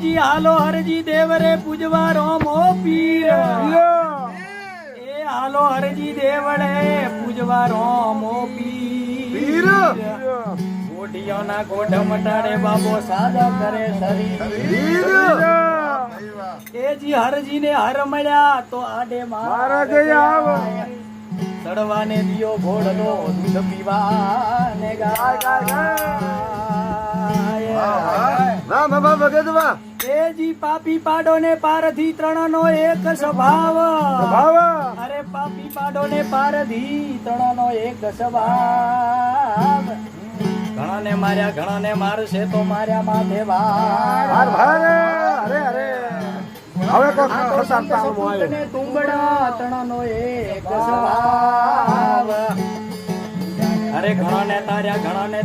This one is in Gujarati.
જી હાલો હરજી દેવરે પૂજવા રોમો પીર એ હાલો હરજી દેવળે પૂજવા રોમો પીર ગોઢિયોના ગોઢ મટાડે બાબો સાજા કરે શરીર એ જી હરજી ને હર મળ્યા તો આડે મારા ગયા ચડવાને દિયો ઘોડનો દૂધ પીવાને ગાય જી પાપી પાડો ને પારધી ત્રણ નો એક સ્વભાવ અરે પાપી પાડો ને પારધી ત્રણ નો એક સ્વભાવ ઘણા ને માર્યા ઘણા ને મારશે તો માર્યા માથે વાર હવે તુંબડા ત્રણ નો એક સ્વભાવ અરે ઘણા ને તાર્યા ઘણા ને